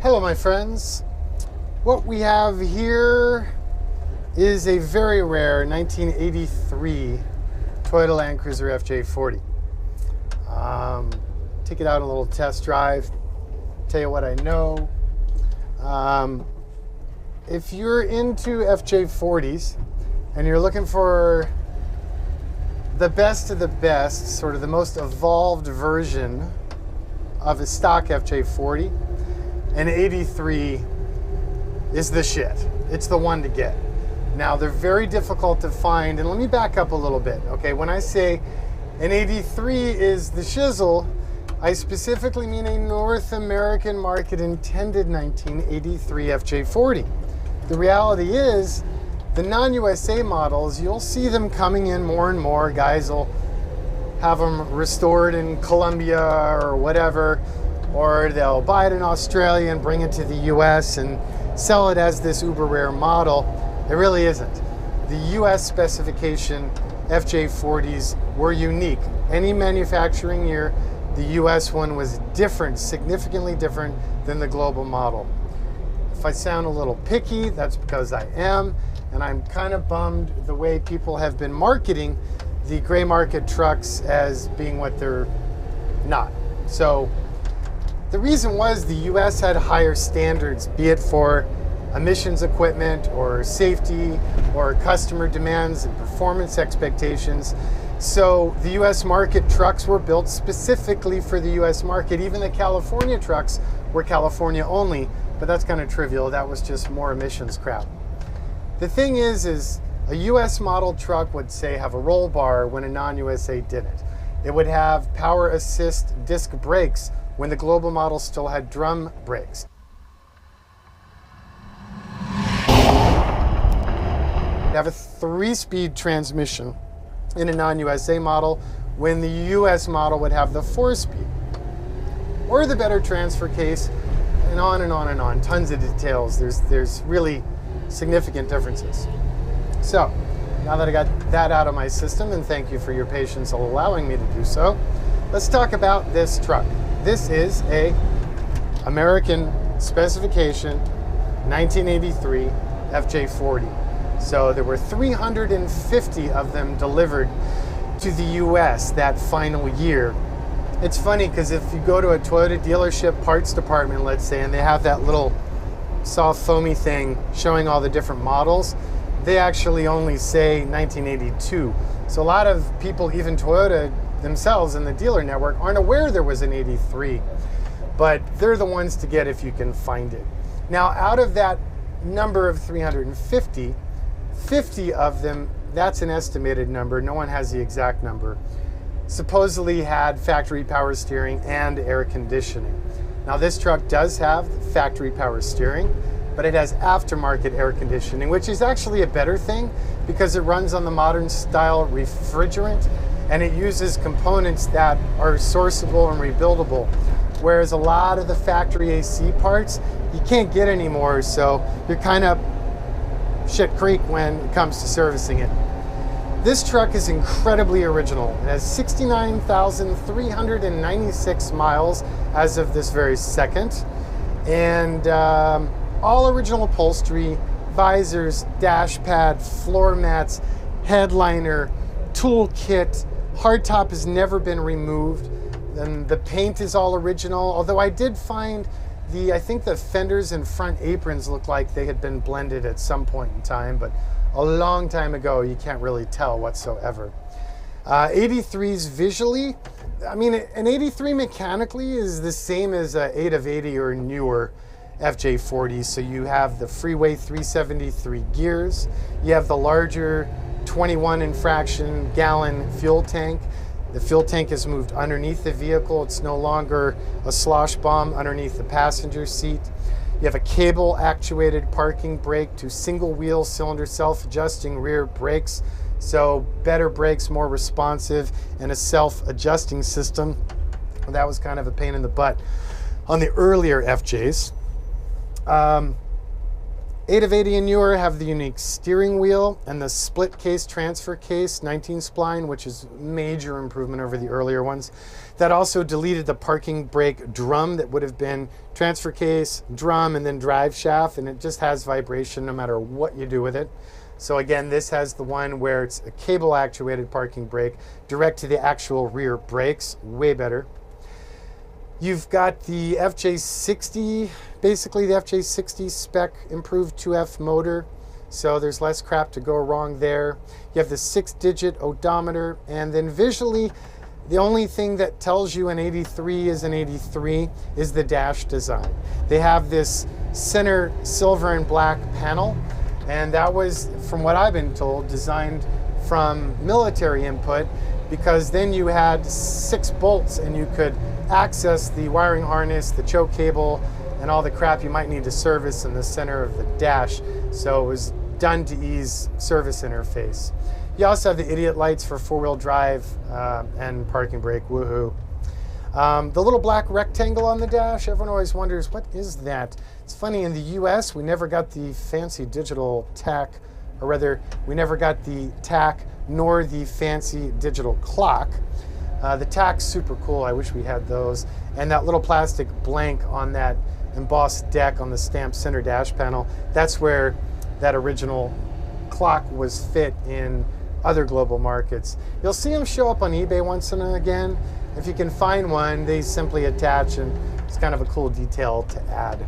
Hello my friends. What we have here is a very rare 1983 Toyota Land Cruiser FJ40. Take it out on a little test drive, tell you what I know. If you're into FJ40s and you're looking for the best of the best, sort of the most evolved version of a stock FJ40, an 83 is the shit. It's the one to get. Now, they're very difficult to find, and let me back up a little bit, okay? When I say an 83 is the shizzle, I specifically mean a North American market intended 1983 FJ40. The reality is, the non-USA models, you'll see them coming in more and more. Guys will have them restored in Colombia or whatever, or they'll buy it in Australia and bring it to the US and sell it as this uber rare model. It really isn't. The US specification FJ40s were unique. Any manufacturing year, the US one was different, significantly different than the global model. If I sound a little picky, that's because I am, and I'm kind of bummed the way people have been marketing the gray market trucks as being what they're not. So the reason was the US had higher standards, be it for emissions equipment or safety or customer demands and performance expectations. So the US market trucks were built specifically for the US market. Even the California trucks were California only, but that's kind of trivial. That was just more emissions crap. The thing is a US model truck would, say, have a roll bar when a non-USA didn't. It would have power assist disc brakes when the global model still had drum brakes. It'd have a 3-speed transmission in a non-USA model when the US model would have the 4-speed. Or the better transfer case, and on and on and on. Tons of details. There's really significant differences. So, now that I got that out of my system, and thank you for your patience allowing me to do so, let's talk about this truck. This is a American specification 1983 FJ40. So there were 350 of them delivered to the US that final year. It's funny because if you go to a Toyota dealership parts department, let's say, and they have that little soft foamy thing showing all the different models, they actually only say 1982. So a lot of people, even Toyota themselves in the dealer network, aren't aware there was an 83, but they're the ones to get if you can find it. Now, out of that number of 350, 50 of them, that's an estimated number, no one has the exact number, supposedly had factory power steering and air conditioning. Now, this truck does have factory power steering, but it has aftermarket air conditioning, which is actually a better thing because it runs on the modern style refrigerant and it uses components that are sourceable and rebuildable. Whereas a lot of the factory AC parts, you can't get anymore, so you're kind of shit creek when it comes to servicing it. This truck is incredibly original. It has 69,396 miles as of this very second. And all original upholstery, visors, dash pad, floor mats, headliner, tool kit. Hardtop has never been removed. And the paint is all original, although I did find I think the fenders and front aprons look like they had been blended at some point in time, but a long time ago, you can't really tell whatsoever. 83s visually, I mean, an 83 mechanically is the same as a 8 of 80 or newer FJ40. So you have the freeway 373 gears, you have the larger 21 and fraction gallon fuel tank. The fuel tank is moved underneath the vehicle. It's no longer a slosh bomb underneath the passenger seat. You have a cable actuated parking brake to single wheel cylinder self-adjusting rear brakes. So better brakes, more responsive, and a self-adjusting system. That was kind of a pain in the butt on the earlier FJs. 8 of 80 and newer have the unique steering wheel and the split case transfer case, 19 spline, which is major improvement over the earlier ones. That also deleted the parking brake drum that would have been transfer case, drum, and then drive shaft, and it just has vibration no matter what you do with it. So again, this has the one where it's a cable actuated parking brake direct to the actual rear brakes, way better. You've got the FJ60, basically the FJ60 spec improved 2F motor, so there's less crap to go wrong there. You have the 6-digit odometer, and then visually, the only thing that tells you an 83 is an 83 is the dash design. They have this center silver and black panel, and that was, from what I've been told, designed from military input, because then you had 6 bolts and you could access the wiring harness, the choke cable, and all the crap you might need to service in the center of the dash. So it was done to ease service interface. You also have the idiot lights for 4-wheel drive and parking brake, woohoo. The little black rectangle on the dash, everyone always wonders, what is that? It's funny, in the US, we never got the fancy digital tack, or rather, we never got the tack nor the fancy digital clock. The tack's super cool. I wish we had those. And that little plastic blank on that embossed deck on the stamped center dash panel, that's where that original clock was fit in other global markets. You'll see them show up on eBay once and again. If you can find one, they simply attach, and it's kind of a cool detail to add.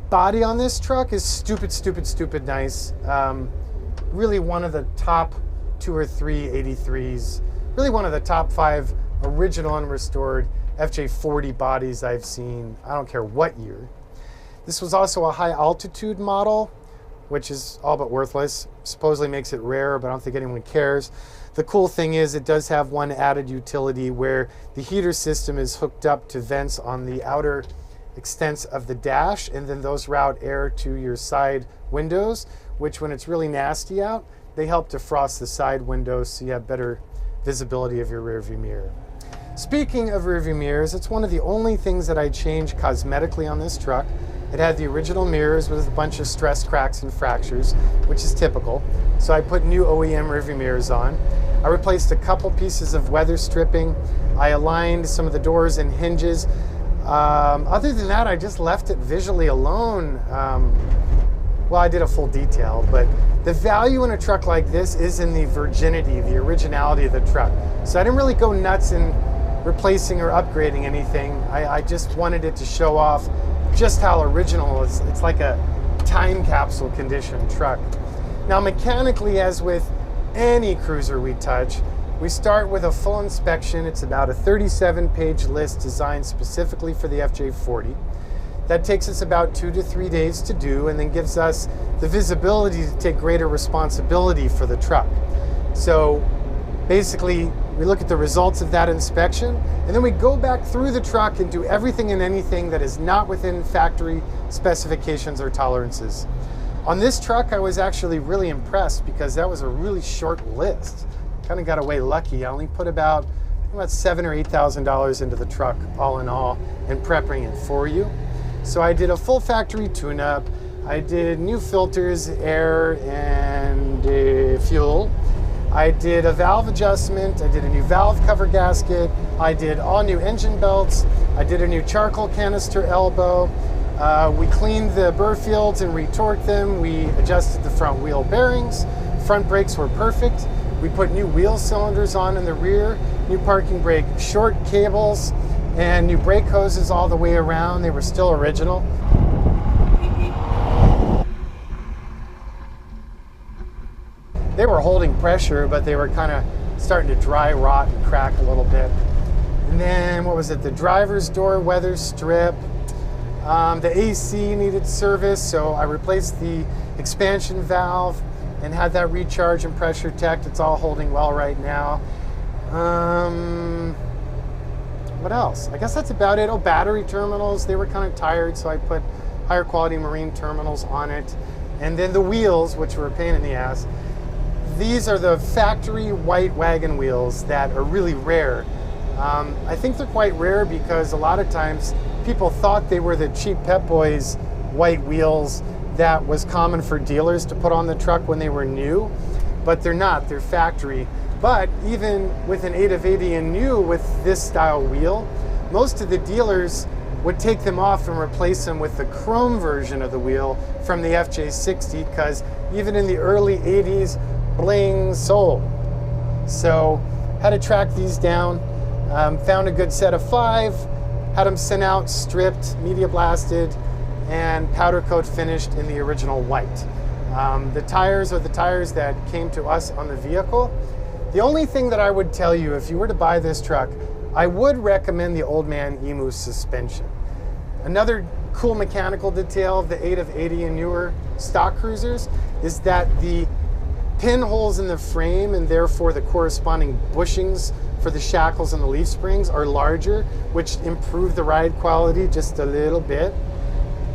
Body on this truck is stupid nice. Really one of the top 2 or 3 83s. Really one of the top 5 original unrestored FJ40 bodies I've seen, I don't care what year. This was also a high altitude model, which is all but worthless. Supposedly makes it rare, but I don't think anyone cares. The cool thing is it does have one added utility where the heater system is hooked up to vents on the outer extents of the dash, and then those route air to your side windows, which when it's really nasty out, they help defrost the side windows so you have better visibility of your rearview mirror. Speaking of rearview mirrors, it's one of the only things that I changed cosmetically on this truck. It had the original mirrors with a bunch of stress cracks and fractures, which is typical. So I put new OEM rearview mirrors on. I replaced a couple pieces of weather stripping. I aligned some of the doors and hinges. Other than that, I just left it visually alone. Well, I did a full detail, but the value in a truck like this is in the virginity, the originality of the truck. So I didn't really go nuts in replacing or upgrading anything. I just wanted it to show off just how original it is. It's like a time capsule condition truck. Now mechanically, as with any cruiser we touch, we start with a full inspection. It's about a 37-page list designed specifically for the FJ40. That takes us about 2 to 3 days to do, and then gives us the visibility to take greater responsibility for the truck. So basically, we look at the results of that inspection, and then we go back through the truck and do everything and anything that is not within factory specifications or tolerances. On this truck, I was actually really impressed because that was a really short list. Kind of got away lucky. I only put about $7,000 or $8,000 into the truck, all in all, and prepping it for you. So I did a full factory tune-up. I did new filters, air, and fuel. I did a valve adjustment. I did a new valve cover gasket. I did all new engine belts. I did a new charcoal canister elbow. We cleaned the burr fields and retorqued them. We adjusted the front wheel bearings. Front brakes were perfect. We put new wheel cylinders on in the rear, new parking brake short cables, and new brake hoses all the way around. They were still original. They were holding pressure, but they were kind of starting to dry rot and crack a little bit. And then, what was it? The driver's door weather strip. The AC needed service, so I replaced the expansion valve and had that recharge and pressure checked. It's all holding well right now. What else? I guess that's about it. Oh, battery terminals, they were kind of tired, so I put higher quality marine terminals on it. And then the wheels, which were a pain in the ass. These are the factory white wagon wheels that are really rare. I think they're quite rare because a lot of times people thought they were the cheap Pep Boys white wheels that was common for dealers to put on the truck when they were new, but they're not, they're factory. But even with an 8 of 80 and new with this style wheel, most of the dealers would take them off and replace them with the chrome version of the wheel from the FJ60, because even in the early 80s, bling sold. So had to track these down, found a good set of 5, had them sent out, stripped, media blasted, and powder coat finished in the original white. The tires are the tires that came to us on the vehicle. The only thing that I would tell you if you were to buy this truck, I would recommend the Old Man Emu suspension. Another cool mechanical detail of the 8 of 80 and newer stock cruisers is that the pinholes in the frame and therefore the corresponding bushings for the shackles and the leaf springs are larger, which improve the ride quality just a little bit.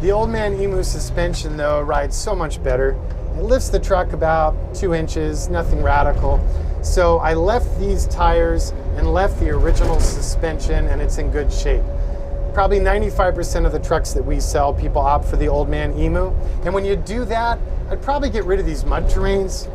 The Old Man Emu suspension though rides so much better. It lifts the truck about 2 inches, nothing radical. So I left these tires and left the original suspension, and it's in good shape. Probably 95% of the trucks that we sell, people opt for the Old Man Emu. And when you do that, I'd probably get rid of these mud terrains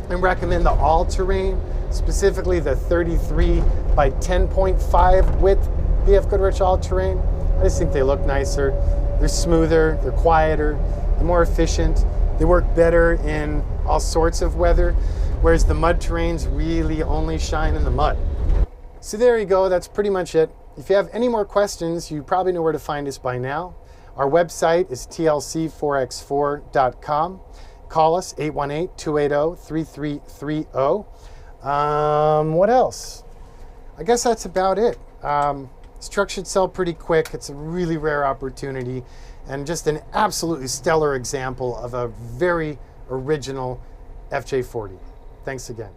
and recommend the all-terrain, specifically the 33 by 10.5 width BF Goodrich all-terrain. I just think they look nicer. They're smoother, they're quieter, they're more efficient. They work better in all sorts of weather, whereas the mud terrains really only shine in the mud. So there you go, that's pretty much it. If you have any more questions, you probably know where to find us by now. Our website is tlc4x4.com. Call us, 818-280-3330. What else? I guess that's about it. This truck should sell pretty quick. It's a really rare opportunity and just an absolutely stellar example of a very original FJ40. Thanks again.